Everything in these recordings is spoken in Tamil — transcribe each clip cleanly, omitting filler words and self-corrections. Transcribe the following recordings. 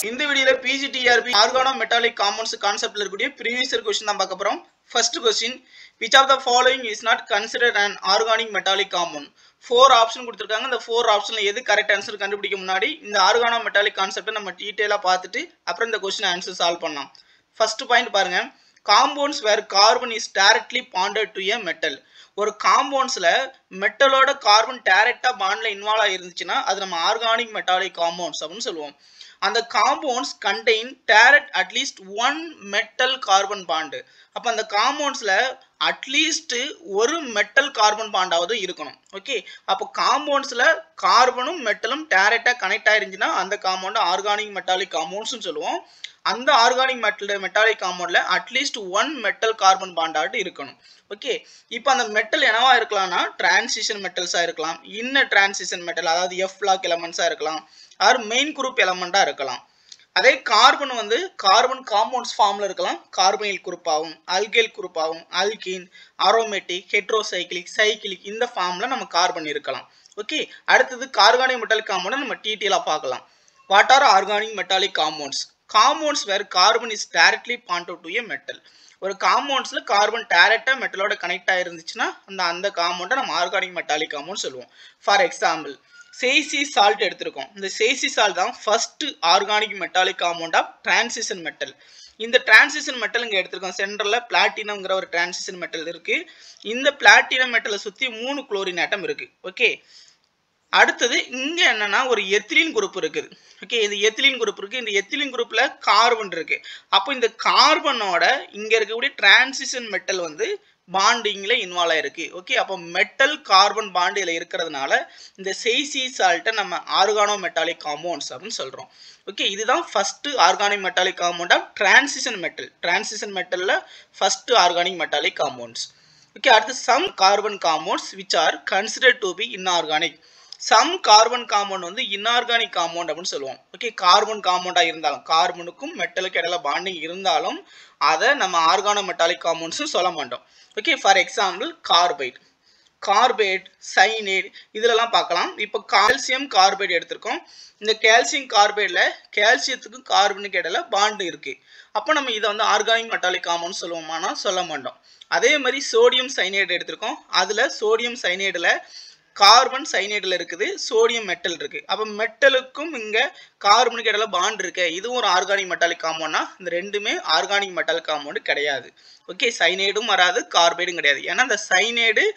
இந்த வீடியோல PGTRB organometallic compounds கான்செப்ட்ல இருக்கக்கூடிய previous year question தான் பார்க்க போறோம். First question, which of the following is not considered an organic metallic compound? 4 option கொடுத்திருக்காங்க. இந்த 4 ஆப்ஷன்ல எது கரெக்ட் ஆன்சர் கண்டுபிடிக்க முன்னாடி இந்த organometallic கான்செப்ட்டை நம்ம டீடைலா பார்த்துட்டு அப்புறம் இந்த क्वेश्चन ஆன்சர் சால்வ் பண்ணலாம். First பாயிண்ட் பாருங்க. Compounds where carbon is directly bonded to a metal. ஒரு காம்பவுண்ட்ஸ்ல மெட்டலோட கார்பன் டைரக்டா பாண்ட்ல இன்வால்வ் ஆயிருந்துச்சுன்னா அது நம்ம ஆர்கானிக் மெட்டாலிக் காம்பவுண்ட்ஸ் அப்படின்னு சொல்லுவோம். அந்த compounds contain direct at least one metal carbon bond. அப்ப அந்த காம்பவுண்ட்ஸ்ல அட்லீஸ்ட் ஒரு மெட்டல் கார்பன் பாண்டாவது இருக்கணும். ஓகே, அப்போ காம்பவுண்ட்ஸ்ல கார்பனும் மெட்டலும் டைரக்டா கனெக்ட் ஆயிருந்துச்சுன்னா அந்த காம்பவுண்ட் ஆர்கானிக் மெட்டாலிக் காம்பவுண்ட்ஸ் சொல்லுவோம். அந்த ஆர்கானிக் மெட்டாலிக் காம்பவுண்ட்ல அட்லீஸ்ட் ஒன் மெட்டல் கார்பன் பாண்டாட்டு இருக்கணும். ஓகே, இப்போ அந்த மெட்டல் என்னவா இருக்கலாம்னா டிரான்சிஷன் மெட்டல்ஸா இருக்கலாம், இன்னர் டிரான்சிஷன் மெட்டல் அதாவது எஃப் லாக் எலமெண்ட்ஸா இருக்கலாம், ஆர் மெயின் குரூப் எலமெண்டா இருக்கலாம். அதே கார்பன் வந்து கார்பன் காம்பவுண்ட்ஸ் ஃபார்ம்ல இருக்கலாம், கார்பனைல் குரூப்பாகவும் அல்கைல் குரூப்பாகவும் அல்கீன் அரோமேட்டிக் ஹெட்ரோசைக்கிளிக் சைக்கிளிக் இந்த ஃபார்ம்ல நம்ம கார்பன் இருக்கலாம். ஓகே, அடுத்தது ஆர்கானிக் மெட்டாலிக் காம்பவுண்ட் நம்ம டீடைலா பார்க்கலாம். What are organic metallic compounds? Compounds where carbon is directly bonded to a metal. ஒரு காம்பவுண்ட்ஸ்ல கார்பன் டைரக்டா மெட்டலோட கனெக்ட் ஆயிருந்துச்சுன்னா அந்த காம்பவுண்டை நம்ம ஆர்கானிக் மெட்டாலிக் காம்பவுண்ட் சொல்லுவோம். ஃபார் எக்ஸாம்பிள் சேசி சால்ட் எடுத்திருக்கோம். இந்த சேசி சால்ட் தான் first organic metallic compound of transition metal. இந்த டிரான்சிஷன் மெட்டல் இங்க எடுத்திருக்கோம். சென்டர்ல பிளாட்டினம்ங்கிற ஒரு டிரான்சிஷன் மெட்டல் இருக்கு. இந்த பிளாட்டினம் மெட்டலை சுத்தி 3 குளோரின் ஆட்டம் இருக்கு. ஓகே, அடுத்தது இங்க என்னன்னா ஒரு எத்திலீன் குரூப் இருக்குது. ஓகே, இந்த எத்திலீன் குரூப் இருக்கு. இந்த எத்திலீன் குரூப்ல கார்பன் இருக்கு. அப்போ இந்த கார்பனோட இங்க இருக்கக்கூடிய டிரான்சிஷன் மெட்டல் வந்து பாண்டிங்ல இன்வால்வ் ஆயிருக்கு. ஓகே, அப்போ மெட்டல் கார்பன் பாண்ட் இதுல இருக்கிறதுனால இந்த சேசி சால்ட்டை நம்ம ஆர்கானோ மெட்டாலிக் காம்பவுண்ட்ஸ் அப்படின்னு சொல்றோம். ஓகே, இதுதான் first organic metallic compound of transition metal. Transition மெட்டல்ல first organic metallic compounds. Okay, அடுத்து some carbon compounds which are considered to be inorganic. Some carbon compound வந்து இன்ஆர்கானிக் காம்பவுண்ட் அப்படின்னு சொல்லுவோம். ஓகே, கார்பன் காம்பவுண்டா இருந்தாலும் கார்பனுக்கும் மெட்டலுக்கு இடையில பாண்டிங் இருந்தாலும் அதை நம்ம ஆர்கானோ மெட்டாலிக் காம்பவுண்ட்ஸ் சொல்ல மாட்டோம். Okay, for example carpet cyanate இதுலலாம் பார்க்கலாம். இப்போ கால்சியம் கார்பேட் எடுத்திருக்கோம். இந்த கால்சியம் கார்பேட்ல கால்சியத்துக்கும் கார்பனுக்கு இடையில பாண்டு இருக்கு. அப்போ நம்ம இதை வந்து ஆர்கானிக் மெட்டாலிக் காம்பவுண்ட் சொல்லுவோமானா சொல்ல மாட்டோம். அதே மாதிரி சோடியம் சைனேட் எடுத்திருக்கோம். அதுல சோடியம் சைனேட்ல கார்பன் சைனேட்ல இருக்குது, சோடியம் மெட்டல் இருக்கு. அப்ப மெட்டலுக்கும் இங்க கார்பனுக்கு இடையில பாண்ட் இருக்கு. இதுவும் ஒரு ஆர்கானிக் மெட்டாலிக் காம்பவுண்ட்னா இந்த ரெண்டுமே ஆர்கானிக் மெட்டாலிக் காம்பவுண்ட் கிடையாது. ஓகே, சைனேடும் வராது, கார்பைடும் கிடையாது. ஏன்னா இந்த சைனேடு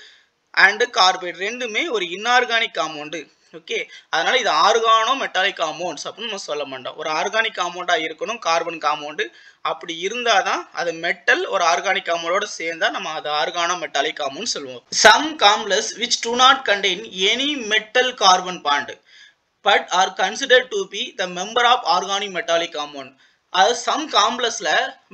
அண்ட் கார்பைடு ரெண்டுமே ஒரு இன்ஆர்கானிக் காம்பவுண்டு. ஓகே, அதனால இது ஆர்கானோ மெட்டாலிக் காம்பவுண்ட்ஸ் அப்படின்னு நம்ம சொல்ல மாட்டோம். ஒரு ஆர்கானிக் காம்பவுண்டா இருக்கணும் கார்பன் காம்பவுண்டு. அப்படி இருந்தாதான் அது மெட்டல் ஒரு ஆர்கானிக் காம்பவுண்டோட சேர்ந்தா நம்ம அது ஆர்கானோ மெட்டாலிக் காம்பவுண்ட் சொல்லுவோம். Some complex which do not contain any metal carbon bond but are considered to be the member of organic metallic compound. அது சம் காம்ப்ளெக்ஸ்ல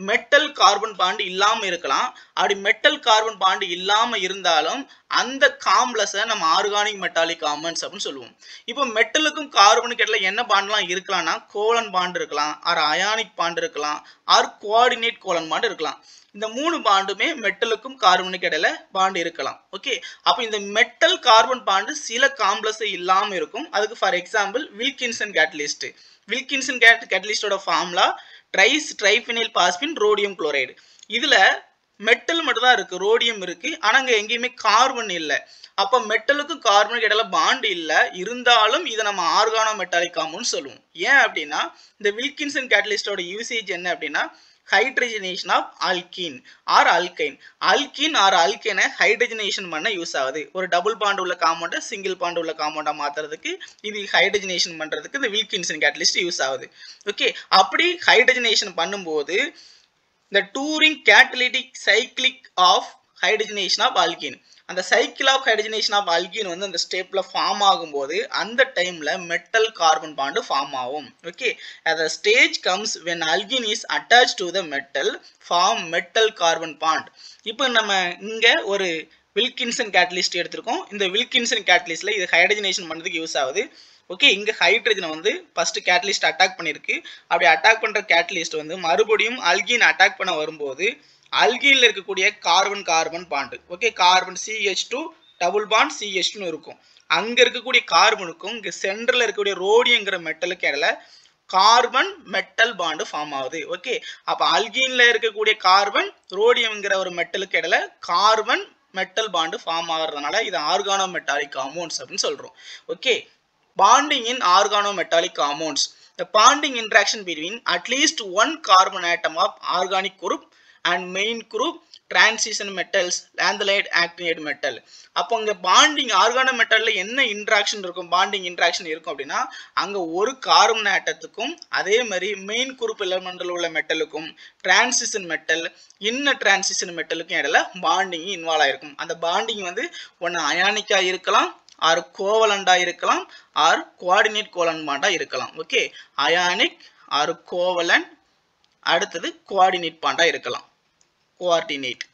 மெட்டல் கார்பன் பாண்ட் இல்லாம இருக்கலாம். அப்படி மெட்டல் கார்பன் பாண்ட் இல்லாம இருந்தாலும் அந்த காம்ப்ளெக்ஸை நம்ம ஆர்கானிக் மெட்டாலிக் காம்பவுண்ட்ஸ் அப்படின்னு சொல்லுவோம். இப்போ மெட்டலுக்கும் கார்பனுக்கு இடையில என்ன பாண்ட்லாம் இருக்கலாம்னா கோலன் பாண்ட் இருக்கலாம், ஆர் அயானிக் பாண்ட் இருக்கலாம், ஆர் கோஆர்டினேட் கோலன் பாண்ட் இருக்கலாம். இந்த 3 பாண்டுமே மெட்டலுக்கும் கார்பனுக்கு இடையில பாண்ட் இருக்கலாம். ஓகே, அப்போ இந்த மெட்டல் கார்பன் பாண்டு சில காம்ப்ளெக்ஸ் இல்லாம இருக்கும். அதுக்கு for example Wilkinson catalyst. Wilkinson கேட்டலிஸ்டோட formula triphenyl phosphine rhodium chloride. இதுல மெட்டல் மட்டும் தான் இருக்கு, ரோடியம் இருக்கு, ஆனா அங்க எங்கேயுமே கார்பன் இல்லை. அப்ப மெட்டலுக்கும் கார்பனுக்கு இடையில பாண்ட் இல்லை, இருந்தாலும் இதை நம்ம ஆர்கானோ மெட்டாலிக் காம்பவுண்ட் சொல்லுவோம். ஏன் அப்படின்னா இந்த வில்கின்சன் கேட்டலிஸ்டோட யூசேஜ் என்ன அப்படின்னா hydrogenation of alkene or alkyne. Alkene or அல்கைனை ஹைட்ரஜனேஷன் பண்ண யூஸ் ஆகுது. ஒரு டபுள் பாண்ட் உள்ள காம்பவுண்டை சிங்கிள் பாண்ட் உள்ள காம்பவுண்டா மாத்துறதுக்கு இது ஹைட்ரஜனேஷன் பண்றதுக்கு இந்த வில்கின்சன் கேட்டலிஸ்ட் யூஸ் ஆகுது. ஓகே, அப்படி ஹைட்ரஜனேஷன் பண்ணும்போது இந்த during catalytic cyclic of hydrogenation of alkene, அந்த cycle of hydrogenation of alkene வந்து அந்த ஸ்டெப்ல ஃபார்ம் ஆகும்போது அந்த டைம்ல மெட்டல் கார்பன் பாண்ட் ஃபார்ம் ஆகும். ஓகே, அந்த stage comes when alkene is attached to the metal form metal carbon bond. இப்போ நம்ம இங்க ஒரு வில்கின்சன் கேட்டலிஸ்ட் எடுத்திருக்கோம். இந்த வில்கின்சன் கேட்டலிஸ்ட்ல இது ஹைட்ரஜனேஷன் பண்றதுக்கு யூஸ் ஆகுது. ஓகே, இங்க ஹைட்ரஜனை வந்து ஃபர்ஸ்ட் கேட்டலிஸ்ட் அட்டாக் பண்ணிருக்கு. அப்படி அட்டாக் பண்ற கேட்டலிஸ்ட் வந்து மறுபடியும் அல்கீன் அட்டாக் பண்ண வரும்போது அல்கீன்ல இருக்கக்கூடிய carbon carbon bond, okay, carbon CH2 double bond CH2 இருக்கும். அங்க இருக்கக்கூடிய கார்பனுக்கும் இங்க சென்டர்ல இருக்கக்கூடிய ரோடியம்ங்கிற மெட்டலுக்கு இடையில கார்பன் மெட்டல் பாண்ட் ஃபார்ம் ஆகுது. ஓகே, அப்ப ஆல்கீன்ல இருக்கக்கூடிய கார்பன் ரோடியம்ங்கிற ஒரு மெட்டலுக்கு இடையில கார்பன் மெட்டல் பாண்ட் ஃபார்ம் ஆகிறதுனால இது ஆர்கானோமெட்டாலிக் காம்பவுண்ட்ஸ் அப்படின்னு சொல்றோம். Okay, bonding in organometallic compounds, the bonding interaction between at least one carbon atom of organic group and main group transition metals lanthanide actinide metal. அப்போ அங்க பாண்டிங் ஆர்கானோமெட்டல்ல என்ன இன்ட்ராக்ஷன் இருக்கும், பாண்டிங் இன்ட்ராக்ஷன் இருக்கும் அப்படின்னா அங்க ஒரு கார்பன் ஆட்டத்துக்கும் அதே மாதிரி மெயின் குரூப் எலமெண்ட்ல உள்ள மெட்டலுக்கும் டிரான்சிஷன் மெட்டல் இன்னர் டிரான்சிஷன் மெட்டலுக்கும் இடையில பாண்டிங் இன்வால்வ் ஆயிருக்கும். அந்த பாண்டிங் வந்து ஒன்னு அயானிக்கா இருக்கலாம், ஆர் கோவலண்டா இருக்கலாம், ஆர் கோஆர்டினேட் கோவலன்ட் பாண்டா இருக்கலாம். ஓகே, அயானிக் ஆர் கோவலன்ட், அடுத்தது கோஆர்டினேட் பாண்டா இருக்கலாம், கோஆர்டினேட்.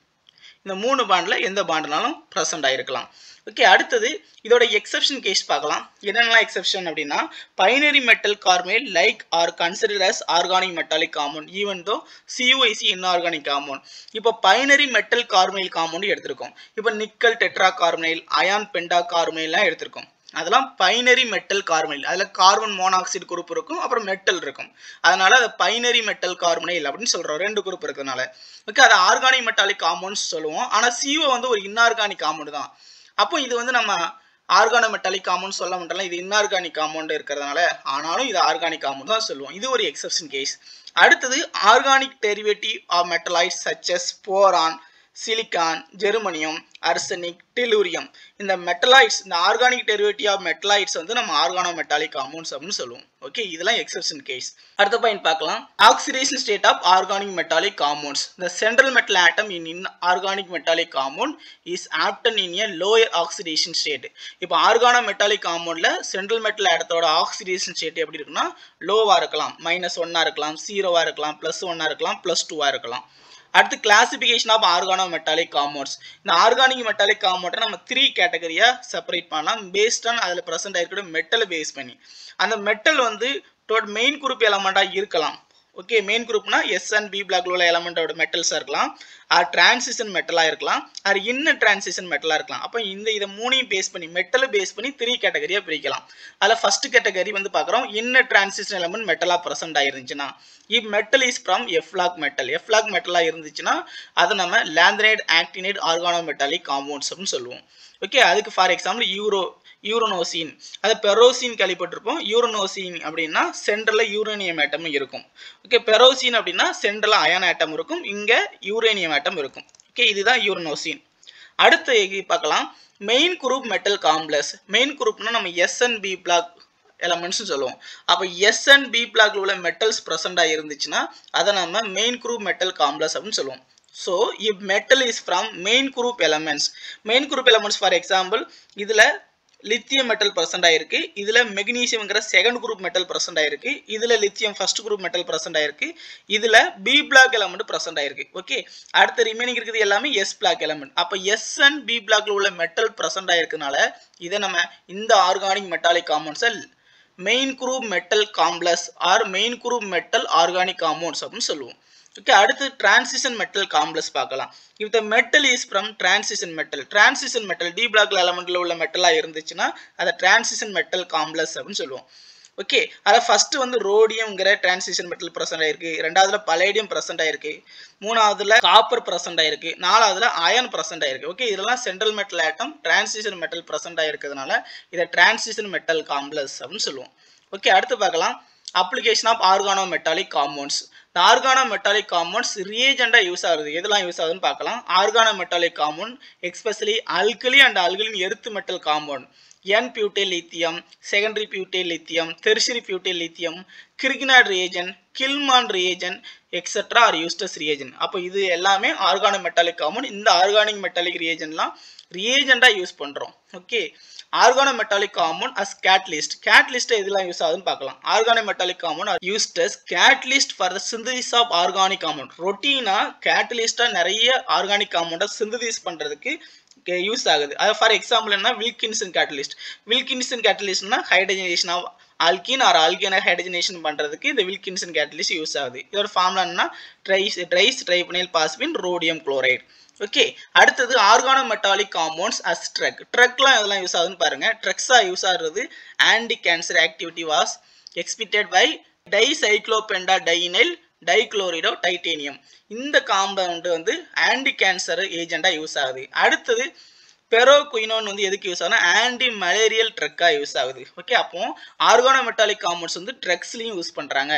இந்த மூணு பாண்ட்ல எந்த பாண்ட்னாலும் பிரசன்ட் ஆயிருக்கலாம். ஓகே, அடுத்தது இதோட எக்ஸெப்ஷன் கேஸ் பார்க்கலாம். என்னென்னலாம் எக்ஸெப்ஷன் அப்படின்னா binary metal carbonate like are considered as organic metallic compound even though CuIC inorganic compound. இப்போ பைனரி மெட்டல் கார்பனைல் காம்பவுண்ட் எடுத்திருக்கோம். இப்போ nickel tetra carbonyl, iron penta கார்பனைல்லாம் எடுத்திருக்கோம். அதெல்லாம் பைனரி மெட்டல் கார்பனைல். அதில் கார்பன் மோனாக்சைடு குரூப் இருக்கும், அப்புறம் மெட்டல் இருக்கும். அதனால அதை பைனரி மெட்டல் கார்பனைல் அப்படின்னு சொல்றோம், ரெண்டு குரூப் இருக்கிறதுனால. ஓகே, அதை ஆர்கானிக் மெட்டாலிக் காம்பவுண்ட்ஸ் சொல்லுவோம். ஆனால் CO வந்து ஒரு இன்ஆர்கானிக் காம்பவுண்ட் தான். அப்போ இது வந்து நம்ம ஆர்கானோமெட்டாலிக் காம்பவுண்ட் சொல்ல மாட்டோம், இது இன்ஆர்கானிக் காம்பவுண்ட் இருக்கிறதுனால, ஆனாலும் இது ஆர்கானிக் காம்பவுண்ட் தான் சொல்லுவோம். இது ஒரு எக்ஸெப்ஷன் கேஸ். அடுத்தது organic derivative of metalloids such as boron, silicon, germanium, arsenic, tellurium. இந்த மெட்டலாய்ட்ஸ், இந்த ஆர்கானிக் டெரிவேட்டிவ் ஆஃப் மெட்டலாய்ட்ஸ் வந்து நம்ம ஆர்கானோமெட்டாலிக் காம்பவுண்ட்ஸ் அப்படின்னு சொல்லுவோம். ஓகே, இதெல்லாம் எக்ஸெப்ஷன் கேஸ். அடுத்த பாயிண்ட் பார்க்கலாம். Oxidation state of organic metallic compounds. The central metal atom in inorganic metallic compound is often in a lower oxidation state. இப்போ ஆர்கானோமெட்டாலிக் காம்பவுண்ட்ல சென்ட்ரல் மெட்டல் ஆட்டத்தோட ஆக்சிடேஷன் ஸ்டேட் எப்படி இருக்குன்னா லோவா இருக்கலாம், -1 இருக்கலாம், 0 இருக்கலாம், +1 இருக்கலாம், +2 இருக்கலாம். அடுத்து கிளாசிபிகேஷன் ஆஃப் ஆர்கானோமெட்டாலிக் காம்பவுண்ட்ஸ். இந்த ஆர்கானிக் மெட்டாலிக் காம்பவுண்டை நம்ம 3 கேட்டகரியா செப்பரேட் பண்ணலாம் பேஸ்ட் ஆன் அதில் ப்ரெசென்ட் ஆகிருக்கிற மெட்டலை பேஸ் பண்ணி. அந்த மெட்டல் வந்து மெயின் குரூப் எலமெண்ட்டாக இருக்கலாம். ஓகே, மெயின் குரூப்னா S and B பிளாக்ல உள்ள எலமெண்டோட மெட்டல்ஸாக இருக்கலாம், அது டிரான்சிஷன் மெட்டலாக இருக்கலாம், அது இன்னர் டிரான்சிஷன் மெட்டலாக இருக்கலாம். அப்போ இதை மூணையும் பேஸ் பண்ணி மெட்டலை பேஸ் பண்ணி 3 கேட்டகரியாக பிரிக்கலாம். அதில் ஃபர்ஸ்ட் கேட்டகரி வந்து பார்க்குறோம், இன்னர் டிரான்சிஷன் எலமெண்ட் மெட்டலாக ப்ரெசென்ட் ஆயிருந்துச்சுன்னா இப் மெட்டல் இஸ் ஃப்ரம் எஃப்லாக் மெட்டல். எஃப்லாக் மெட்டலாக இருந்துச்சுன்னா அதை நம்ம லாந்தனைடு ஆக்டினைடு ஆர்கானோமெட்டாலிக் காம்பவுண்ட்ஸ் அப்படின்னு சொல்லுவோம். ஓகே, அதுக்கு ஃபார் எக்ஸாம்பிள் யூரோனோசின், அது பெரோசின் கேள்விப்பட்டிருப்போம். யூரோனோசின் அப்படின்னா சென்ட்ரலில் யூரேனியம் ஆட்டம் இருக்கும். ஓகே, பெரோசின் அப்படின்னா சென்ட்ரலில் அயன் ஆட்டம் இருக்கும், இங்கே யூரேனியம் ஆட்டம் இருக்கும். ஓகே, இதுதான் யூரோனோசின். அடுத்து பார்க்கலாம் main group metal complex. Main குரூப்னா நம்ம S and B block elements சொல்லுவோம். அப்போ S and B பிளாக்ல உள்ள மெட்டல்ஸ் ப்ரெசென்ட் இருந்துச்சுன்னா அதை நம்ம மெயின் குரூப் மெட்டல் காம்ப்ளெக்ஸ் அப்படின்னு சொல்லுவோம். So if metal is from main group elements for example இதுல லித்தியம் மெட்டல் பிரசன்ட் ஆயிருக்கு, இதுல மெக்னீசியம்ங்கிற செகண்ட் குரூப் மெட்டல் பிரசன்ட் ஆயிருக்கு, இதுல lithium first group metal present ஆயிருக்கு, இதுல பி பிளாக் எலமெண்ட் பிரசன்ட் ஆயிருக்கு. ஓகே, அடுத்த ரிமைனிங் இருக்குது எல்லாமே எஸ் பிளாக் எலமெண்ட். அப்ப எஸ் அண்ட் பி பிளாக்ல உள்ள மெட்டல் பிரசன்ட் ஆயிருக்கனால இதை நம்ம இந்த ஆர்கானிக் மெட்டாலிக் காம்பவுண்ட்ஸை main group metal complex or main group metal organic compounds அப்படின்னு சொல்லுவோம். ஓகே, அடுத்து டிரான்சிஷன் மெட்டல் காம்ப்ளெக்ஸ் பார்க்கலாம். if the metal is from transition metal D block எலமெண்ட்ல உள்ள மெட்டலா இருந்துச்சுன்னா அதை டிரான்சிஷன் மெட்டல் காம்ப்ளெக்ஸ் அப்படின்னு சொல்லுவோம். ஓகே, அத ஃபர்ஸ்ட் வந்து ரோடியம்ங்கிற டிரான்சிஷன் மெட்டல் பிரசன்ட் ஆயிருக்கு, ரெண்டாவதுல பலேடியம் பிரசன்ட் ஆயிருக்கு, மூணாவதுல காப்பர் பிரசன்ட் ஆயிருக்கு, நாலாவதுல அயன் பிரசன்ட் ஆயிருக்கு. ஓகே, இதெல்லாம் central metal atom transition metal present ஆயிருக்கிறதுனால இதை டிரான்சிஷன் மெட்டல் காம்ப்ளெக்ஸ் அப்படின்னு சொல்லுவோம். ஓகே, அடுத்து பார்க்கலாம் application of organometallic compounds. The organometallic compounds reagent use ஆகுது. எதெல்லாம் யூஸ் ஆகுதுன்னு பார்க்கலாம். organometallic compound especially alkali and alkaline earth metal compound, N-butyl lithium, secondary butyl lithium, tertiary butyl lithium, Grignard reagent, Kilman reagent, etc. are used as reagent. அப்போ இது எல்லாமே organometallic compound. இந்த organic metallic reagentலாம் reagent யூஸ் பண்றோம். Okay, organometallic compound as catalyst இதெல்லாம் யூஸ் ஆகுதுன்னு பார்க்கலாம். organometallic compound are used as catalyst for the synthesis of organic compound. ரொட்டீனா catalyst நிறைய organic compound synthesis பண்றதுக்கு யூஸ் ஆகுது. அது ஃபார் எக்ஸாம்பிள் என்ன, வில்கின்சன் கேட்டலிஸ்ட்னா ஹைட்ரஜனேஷன் ஆஃப் ஆல்கீன் ஆர் ஆல்கீனை ஹைட்ரஜனேஷன் பண்றதுக்கு இந்த வில்கின்சன் கேட்டலிஸ்ட் யூஸ் ஆகுது. இதோட ஃபார்முலா என்ன, triphenyl phosphine rhodium chloride. Okay, அடுத்தது ஆர்கானோமெட்டாலிக் காம்பவுண்ட்ஸ் அஸ் ட்ரக்லாம் இதெல்லாம் யூஸ் ஆகுதுன்னு பாருங்க. ட்ரக்ஸா யூஸ் ஆகுறது anti cancer activity was exhibited by dicyclopentadienyl dichlorido titanium. இந்த காம்பவுண்ட் வந்து ஆன்டி கேன்சர் ஏஜெண்டா யூஸ் ஆகுது. அடுத்தது பெரோகுயினோன் வந்து எதுக்கு யூஸ் ஆகுதுன்னா ஆன்டி மலேரியல் ட்ரக்கா யூஸ் ஆகுது. ஓகே, அப்போ ஆர்கானோமெட்டாலிக் காம்பவுண்ட்ஸ் வந்து ட்ரக்ஸ்லயும் யூஸ் பண்றாங்க.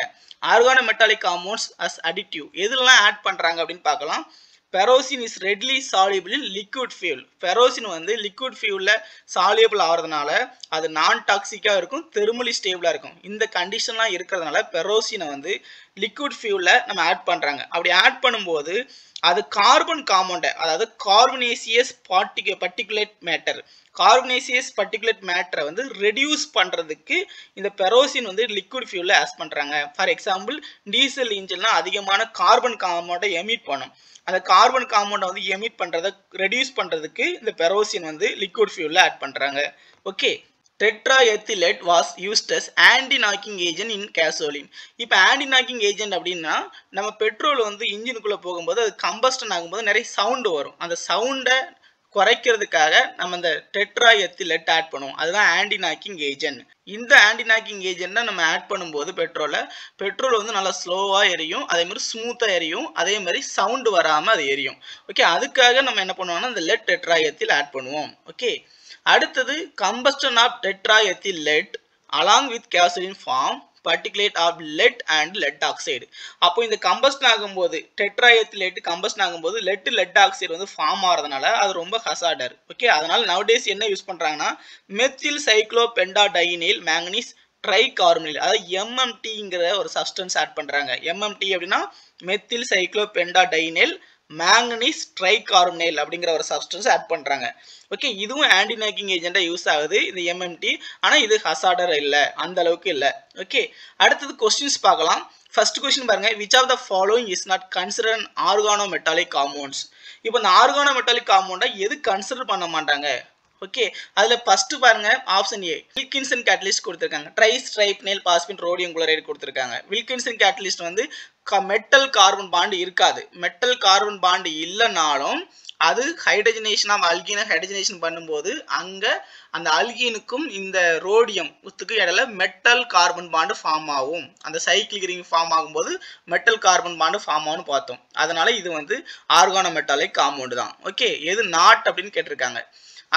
ஆர்கானோமெட்டாலிக் காம்பவுண்ட்ஸ் அஸ் அடிட்டிவ் எதுலாம் ஆட் பண்றாங்க அப்படின்னு பார்க்கலாம். பெரோசின் is Ridley soluble in liquid fuel. பெரோசின் வந்து லிக்விட் ஃபியூல்ல சால்யூபிள் ஆகிறதுனால அது நான் டாக்ஸிக்கா இருக்கும், தெர்மலி ஸ்டேபிளா இருக்கும். இந்த கண்டிஷன்லாம் இருக்கிறதுனால பெரோசினை வந்து லிக்விட் ஃபியூல்ல நம்ம ஆட் பண்றாங்க. அப்படி ஆட் பண்ணும்போது அது கார்பன் காம்பவுண்ட், அதாவது கார்பனேசியஸ் பார்ட்டிகுலேட் மேட்டர், கார்பனேசியஸ் பார்ட்டிகுலேட் மேட்டரை வந்து ரெடியூஸ் பண்றதுக்கு இந்த பெரோசின் வந்து லிக்விட் ஃபியூல்ல ஆட் பண்றாங்க. ஃபார் எக்ஸாம்பிள் டீசல் இன்ஜின்னா அதிகமான கார்பன் காம்பவுண்டை எமிட் பண்ணும். அந்த கார்பன் காம்பவுண்டை வந்து எமிட் பண்றதை ரெடியூஸ் பண்றதுக்கு இந்த பெரோசின் வந்து லிக்விட் ஃபியூல்ல ஆட் பண்றாங்க. Okay, tetraethyllead was used as anti knocking agent in gasoline. இப்போ ஆன்டி நாக்கிங் ஏஜென்ட் அப்படின்னா நம்ம பெட்ரோல் வந்து இன்ஜினுக்குள்ள போகும்போது அது கம்பஸ்டன் ஆகும்போது நிறைய சவுண்டு வரும். அந்த சவுண்டை குறைக்கிறதுக்காக நம்ம இந்த டெட்ராஎத்திலேட் ஆட் பண்ணுவோம். அதுதான் ஆன்டி நாக்கிங் ஏஜென்ட். இந்த ஆன்டி நாக்கிங் ஏஜென்ட்டை நம்ம ஆட் பண்ணும்போது பெட்ரோல் வந்து நல்லா ஸ்லோவா எரியும், அதே மாதிரி ஸ்மூத்தா எரியும், அதே மாதிரி சவுண்டு வராம அது எரியும். ஓகே, அதுக்காக நம்ம என்ன பண்ணுவோம்னா இந்த லெட் டெட்ராஎத்தில் ஆட் பண்ணுவோம். ஓகே, அடுத்தது combustion of tetraethyllead along with gasoline form particulate of lead and lead oxide. அப்போ இந்த கம்பஸ்டன் ஆகும்போது டெட்ராஎத்திலேட் கம்பஸ்டன் ஆகும்போது லெட் ஆக்சைடு வந்து ஃபார்ம் ஆகிறதுனால அது ரொம்ப ஹசார்டர். ஓகே, அதனால நவடேஸ் என்ன யூஸ் பண்றாங்கன்னா மெத்தில் சைக்ளோபென்டாடைனைல் மேங்கனீஸ் ட்ரைகார்பனைல், அதாவது MMTங்கிற ஒரு சப்ஸ்டன்ஸ் ஆட் பண்றாங்க. MMT அப்படின்னா மெத்தில் சைக்ளோபென்டாடைனைல் மேங்கனீஸ் ட்ரைகார்பனைல் அப்படிங்கிற ஒரு சப்ஸ்டன்ஸ் ஆட் பண்றாங்க. ஓகே, இதுவும் ஆன்டி நாக்கிங் ஏஜென்ட்டா யூஸ் ஆகுது இந்த MMT. ஆனா இது ஹசார்டர் இல்ல, அந்த அளவுக்கு இல்ல. ஓகே, அடுத்தது क्वेश्चंस பார்க்கலாம். ஃபர்ஸ்ட் क्वेश्चन பாருங்க, which of the following is not considered an organometallic compounds. இப்போ இந்த ஆர்கானோமெட்டாலிக் காம்பவுண்டை எது கன்சிடர் பண்ண மாட்டாங்க? ஓகே, அதுல ஃபர்ஸ்ட் பாருங்க ஆப்ஷன் ஏ வில்கின்சன் கேட்டலிஸ்ட் கொடுத்திருக்காங்க. ட்ரைஸ்ட்ரைப்னைல் பாஸ்பீன் ரோடியம் குளோரைடு கொடுத்திருக்காங்க. வில்கின்சன் கேட்டலிஸ்ட் வந்து மெட்டல் கார்பன் பாண்ட் இருக்காது. மெட்டல் கார்பன் பாண்ட் இல்லைனாலும் அது ஹைட்ரஜனேஷன் ஆஃப் அல்கீனை ஹைட்ரஜனேஷன் பண்ணும்போது அங்க அந்த அல்கீனுக்கும் இந்த ரோடியம்க்கு இடையில மெட்டல் கார்பன் பாண்ட் ஃபார்ம் ஆகும். அந்த சைக்கிளிக் ரிங் ஃபார்ம் ஆகும்போது மெட்டல் கார்பன் பாண்ட் ஃபார்ம் ஆகும்னு பார்த்தோம். அதனால இது வந்து ஆர்கானோமெட்டாலிக் காம்பவுண்ட் தான். ஓகே, எது நாட் அப்படின்னு கேட்டிருக்காங்க.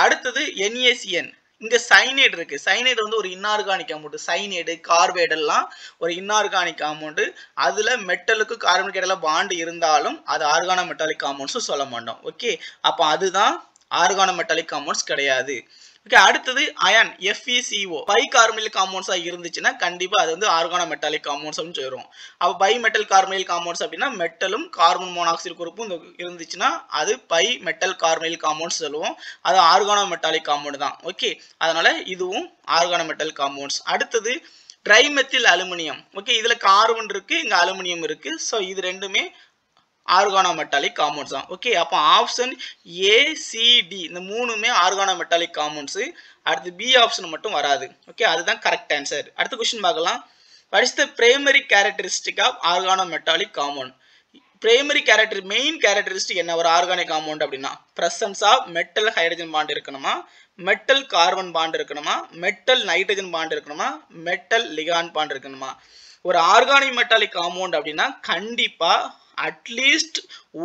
அடுத்தது NaCN, இங்க சைனைடு இருக்கு. சைனைடு வந்து ஒரு இன்ஆர்கானிக் காம்பவுண்ட். சைனைடு கார்பைடு எல்லாம் ஒரு இன்ஆர்கானிக் காம்பவுண்ட். அதுல மெட்டலுக்கு கார்பனுக்கு இடையில பாண்ட் இருந்தாலும் அது ஆர்கானோமெட்டாலிக் காம்பவுண்ட்ஸ் சொல்ல மாட்டோம். ஓகே, அப்ப அதுதான் ஆர்கானோமெட்டாலிக் காம்பவுண்ட்ஸ் கிடையாது. ஓகே, அடுத்தது அயன் FeCO பை கார்பனைல் காம்பவுண்ட்ஸா இருந்துச்சுன்னா கண்டிப்பா அது வந்து ஆர்கானோமெட்டாலிக் காம்பவுண்ட்ஸ் அப்படின்னு சொல்றோம். அப்ப பை மெட்டல் கார்பனைல் காம்பவுண்ட்ஸ் அப்படின்னா மெட்டலும் கார்பன் மோனாக்சைடு குரூப்பும் இருந்துச்சுன்னா அது பை மெட்டல் கார்பனைல் காம்பவுண்ட்ஸ் சொல்லுவோம். அது ஆர்கானோமெட்டாலிக் காம்பவுண்ட் தான். ஓகே, அதனால இதுவும் ஆர்கானோமெட்டாலிக் காம்பவுண்ட்ஸ். அடுத்தது ட்ரைமெத்தில் அலுமினியம். ஓகே, இதுல கார்பன் இருக்கு, இங்க அலுமினியம் இருக்கு. சோ இது ரெண்டுமே ஆர்கானோமெட்டாலிக் காம்பவுண்ட்ஸ் தான். ஓகே, அப்போ ஆப்ஷன் ACD இந்த மூணுமே ஆர்கானோமெட்டாலிக் காம்பவுண்ட்ஸ். அடுத்து B ஆப்ஷன் மட்டும் வராது. ஓகே, அதுதான் கரெக்ட் ஆன்சர். அடுத்த क्वेश्चन பார்க்கலாம். What is the primary characteristic of organometallic compound? Primary main characteristic என்ன ஒரு ஆர்கானிக் காம்பவுண்ட் அப்படின்னா presence of metal hydrogen bond இருக்கணுமா, மெட்டல் கார்பன் பாண்ட் இருக்கணுமா, மெட்டல் நைட்ரஜன் பாண்ட் இருக்கணுமா, மெட்டல் லிகாண்ட் பாண்ட் இருக்கணுமா. ஒரு ஆர்கானிக் மெட்டாலிக் காம்பவுண்ட் அப்படின்னா கண்டிப்பா அட்லீஸ்ட்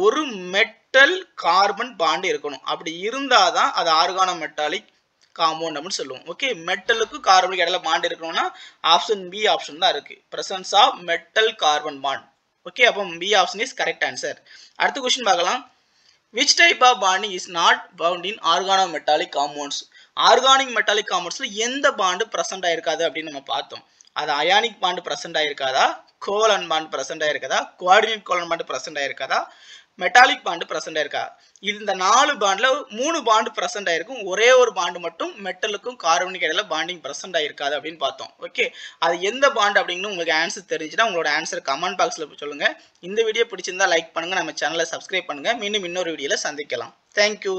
ஒரு மெட்டல் கார்பன் பாண்ட் இருக்கணும். அப்படி இருந்தாதான் அது ஆர்கானோமெட்டாலிக் காம்பவுண்ட் அப்படின்னு சொல்லுவோம். ஓகே, மெட்டலுக்கு கார்பனுக்கு இடையில பாண்ட் இருக்கணும்னா ஆப்ஷன் B ஆப்ஷன் தான் இருக்கு, presence of metal carbon bond. Okay, அப்போ B option is correct answer. அடுத்த क्वेश्चन பார்க்கலாம். which type of bonding is not found in organometallic compounds? Organic metallic காம்பவுண்ட்ஸ்ல எந்த பாண்ட் பிரசன்ட் ஆயிருக்காது அப்படின்னு நம்ம பார்த்தோம். அது அயானிக் பாண்ட் பிரசன்ட் ஆயிருக்காதா, கோவலன் பாண்ட் பிரசன்ட் ஆயிருக்காதா, கோஆர்டினேட் கோவலன் பாண்ட் பிரசன்ட் ஆயிருக்காதா, மெட்டாலிக் பாண்ட் பிரசன்ட் ஆயிருக்கா? இந்த 4 பாண்ட்ல 3 பாண்ட் பிரசன்ட் ஆயிருக்கும், ஒரே ஒரு பாண்ட் மட்டும் மெட்டலுக்கும் கார்பனுக்கு இடையில பாண்டிங் பிரசன்ட் ஆயிருக்காது அப்படின்னு பார்த்தோம். ஓகே, அது எந்த பாண்ட் அப்படின்னு உங்களுக்கு ஆன்சர் தெரிஞ்சுன்னா உங்களோட ஆன்சர் கமெண்ட் பாக்ஸ்ல சொல்லுங்க. இந்த வீடியோ பிடிச்சிருந்தா லைக் பண்ணுங்க, நம்ம சேனலை சப்ஸ்கிரைப் பண்ணுங்க. மீண்டும் இன்னொரு வீடியோல சந்திக்கலாம். தேங்க்யூ.